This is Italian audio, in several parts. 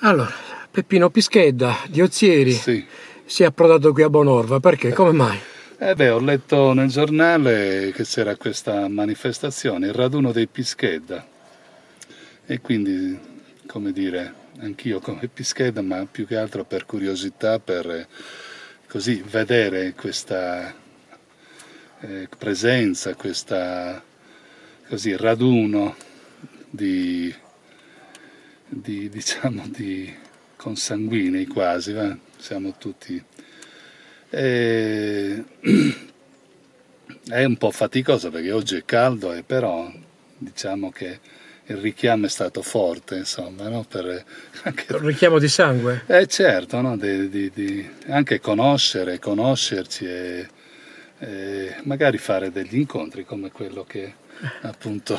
Allora, Peppino Pischedda di Ozieri Sì. si è approdato qui a Bonorva, perché? Come mai? Ho letto nel giornale che c'era questa manifestazione, il raduno dei Pischedda. E quindi, come dire, anch'io come Pischedda, ma più che altro per curiosità, per così vedere questa presenza, questa così raduno di diciamo di consanguinei quasi, va? Siamo tutti. E è un po' faticoso perché oggi è caldo, però diciamo che il richiamo è stato forte, insomma, no? Anche, Un richiamo di sangue? certo, no? Anche conoscerci e magari fare degli incontri come quello che appunto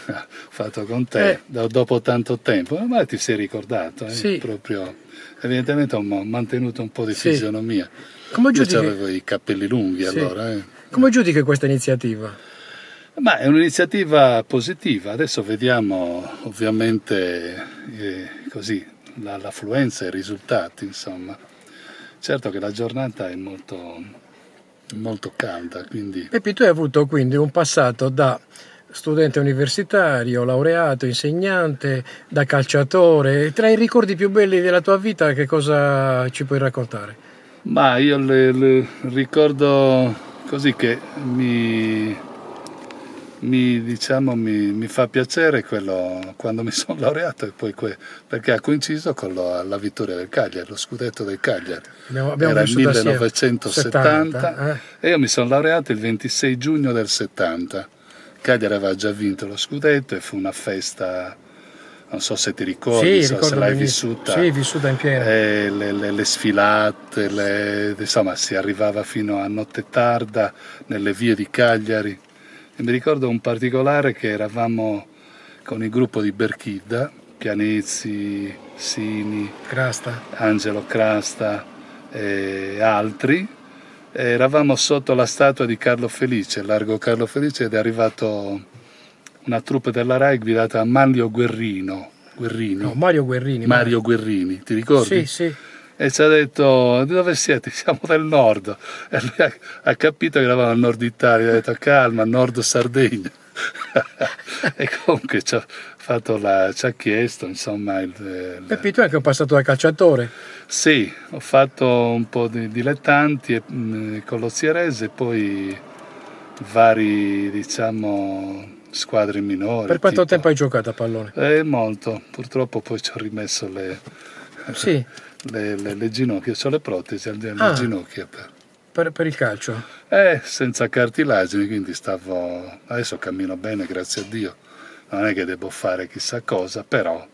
ho fatto con te dopo tanto tempo, ma ti sei ricordato, Sì. proprio, evidentemente ho mantenuto un po' di Sì. fisionomia. Come Io giudichi... avevo i capelli lunghi Sì. allora. Come giudichi questa iniziativa? Ma è un'iniziativa positiva, adesso vediamo ovviamente così l'affluenza e i risultati, insomma. Certo che la giornata è molto, molto calda, quindi... Peppi, tu hai avuto quindi un passato da studente universitario, laureato, insegnante, da calciatore. Tra i ricordi più belli della tua vita, che cosa ci puoi raccontare? Ma io le ricordo così che mi fa piacere quello quando mi sono laureato e poi perché ha coinciso con la vittoria del Cagliari, lo scudetto del Cagliari. Abbiamo Era il vissuto assieme. 1970 70, e io mi sono laureato il 26 giugno del 70. Cagliari aveva già vinto lo scudetto e fu una festa, non so se ti ricordi, Sì, se l'hai benissimo. vissuta. Sì, vissuta in pieno. Le sfilate, insomma si arrivava fino a notte tarda nelle vie di Cagliari. E mi ricordo un particolare che eravamo con il gruppo di Berchidda, Pianezzi, Sini, Crasta. Angelo Crasta e altri. Eravamo sotto la statua di Carlo Felice, largo Carlo Felice, ed è arrivato una troupe della Rai guidata da Mario Guerrini. No, Mario Guerrini. Mario Guerrini, ti ricordi? Sì, sì. E ci ha detto: di dove siete? Siamo del nord. E lui ha capito che eravamo al nord Italia, ha detto: calma, nord Sardegna. E comunque ci ha chiesto, insomma. Peppi, tu hai anche un passato da calciatore. Sì, ho fatto un po' di dilettanti con lo Zierese e poi vari, diciamo, squadre minori. Per quanto tempo hai giocato a pallone? Molto, purtroppo poi ci ho rimesso Sì. le ginocchia, ho le protesi alle ginocchia Per il calcio? Senza cartilagini, quindi adesso cammino bene, grazie a Dio, non è che devo fare chissà cosa, però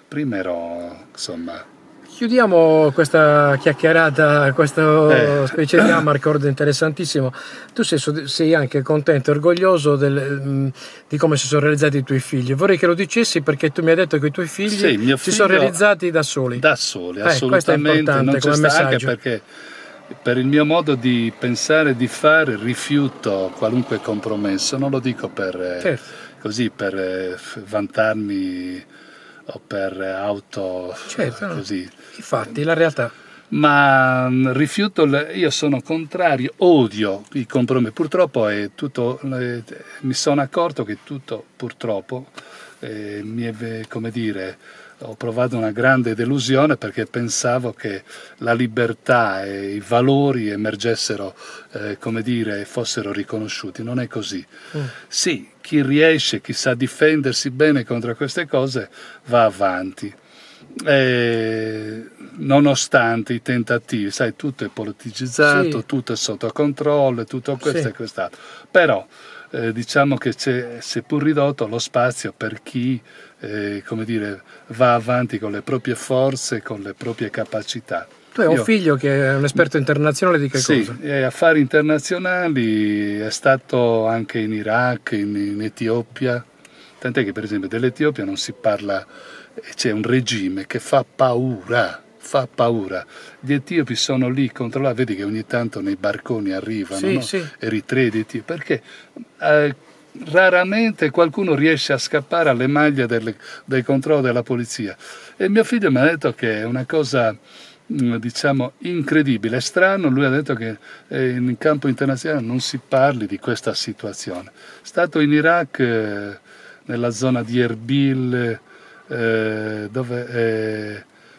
prima ero, insomma... Chiudiamo questa chiacchierata, questa specie di amarcord interessantissimo. Tu sei anche contento e orgoglioso di come si sono realizzati i tuoi figli. Vorrei che lo dicessi perché tu mi hai detto che i tuoi figli si sono realizzati da soli. Da soli, assolutamente. Questo è importante non come messaggio. Anche perché per il mio modo di pensare e di fare rifiuto qualunque compromesso, non lo dico così per vantarmi o per così. Infatti, la realtà. Ma rifiuto, io sono contrario, odio i compromessi. Purtroppo mi sono accorto che tutto, purtroppo, come dire, ho provato una grande delusione perché pensavo che la libertà e i valori emergessero, come dire, fossero riconosciuti. Non è così. Sì, chi riesce, chi sa difendersi bene contro queste cose va avanti. Nonostante i tentativi, sai, tutto è politicizzato, sì, tutto è sotto controllo, tutto questo e quest'altro. Però diciamo che c'è, seppur ridotto, lo spazio per chi come dire, va avanti con le proprie forze, con le proprie capacità. Tu hai un figlio che è un esperto internazionale di che cosa? Sì, affari internazionali, è stato anche in Iraq, in Etiopia, tant'è che per esempio dell'Etiopia non si parla, c'è un regime che fa paura. Gli etiopi sono lì controllati, vedi che ogni tanto nei barconi arrivano, sì, no? Sì. Eritrei, perché raramente qualcuno riesce a scappare alle maglie del controllo della polizia. E mio figlio mi ha detto che è una cosa, diciamo, incredibile, è strano. Lui ha detto che in campo internazionale non si parli di questa situazione. È stato in Iraq, nella zona di Erbil, dove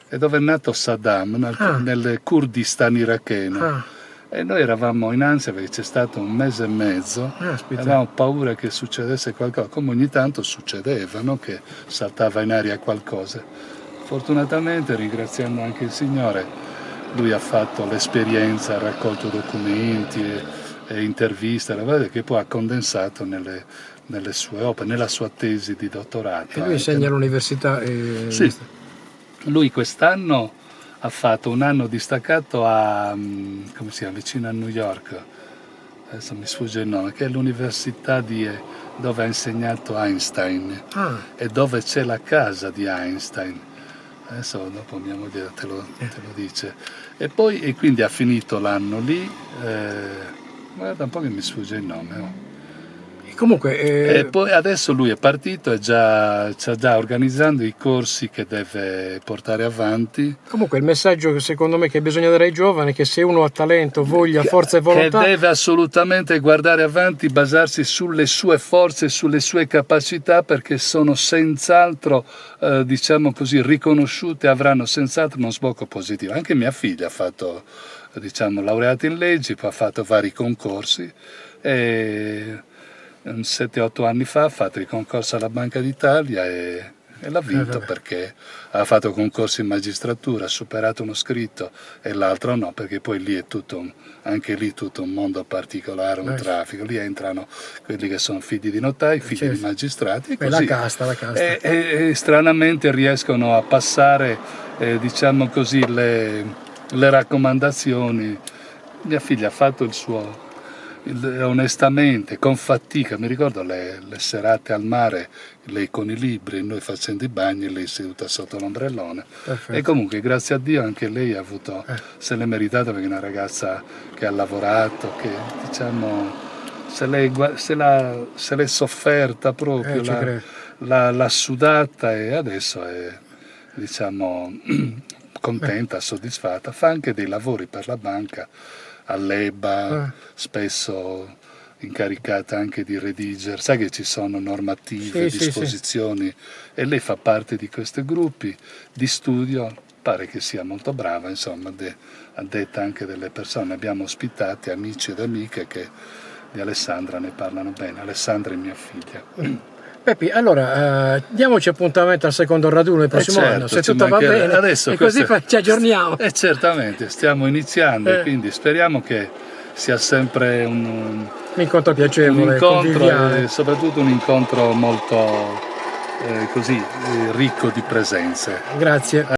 è nato Saddam, nel Kurdistan iracheno. E noi eravamo in ansia perché c'è stato un mese e mezzo, avevamo paura che succedesse qualcosa, come ogni tanto succedeva, no? Che saltava in aria qualcosa. Fortunatamente, ringraziando anche il Signore, lui ha fatto l'esperienza, ha raccolto documenti e interviste, che poi ha condensato nelle sue opere, nella sua tesi di dottorato. E lui insegna all'università? Sì, lui quest'anno ha fatto un anno distaccato come si chiama, vicino a New York, adesso mi sfugge il nome, che è l'università dove ha insegnato Einstein e dove c'è la casa di Einstein. Adesso dopo mia moglie te lo dice. E quindi ha finito l'anno lì, guarda un po' che mi sfugge il nome. Comunque, E poi adesso lui è partito e sta già organizzando i corsi che deve portare avanti. Comunque il messaggio che secondo me che bisogna dare ai giovani è che se uno ha talento, voglia, forza e volontà, che deve assolutamente guardare avanti, basarsi sulle sue forze, sulle sue capacità, perché sono senz'altro, diciamo così, riconosciute, avranno senz'altro uno sbocco positivo. Anche mia figlia ha fatto, diciamo, laureata in leggi, poi ha fatto vari concorsi e 7-8 anni fa ha fatto il concorso alla Banca d'Italia e l'ha vinto perché ha fatto concorsi in magistratura, ha superato uno scritto e l'altro no, perché poi lì è anche lì tutto un mondo particolare, un traffico, lì entrano quelli che sono figli di notai, figli di magistrati e così. La casta. E stranamente riescono a passare, diciamo così, le raccomandazioni. Mia figlia ha fatto il suo, onestamente, con fatica. Mi ricordo le serate al mare, lei con i libri, noi facendo i bagni, lei seduta sotto l'ombrellone. E comunque grazie a Dio anche lei ha avuto, se l'è meritata, perché è una ragazza che ha lavorato, che diciamo se l'è sofferta proprio, l'ha sudata e adesso è, diciamo, contenta, soddisfatta. Fa anche dei lavori per la banca all'EBA, spesso incaricata anche di redigere, sai che ci sono normative, disposizioni, e lei fa parte di questi gruppi di studio, pare che sia molto brava, insomma, addetta anche delle persone. Abbiamo ospitati amici ed amiche che di Alessandra ne parlano bene. Alessandra è mia figlia. Peppi, allora diamoci appuntamento al secondo raduno il prossimo anno, se tutto va bene, adesso e così ci aggiorniamo. Certamente, stiamo iniziando, quindi speriamo che sia sempre un incontro piacevole, un incontro conviviale. E soprattutto un incontro molto ricco di presenze. Grazie.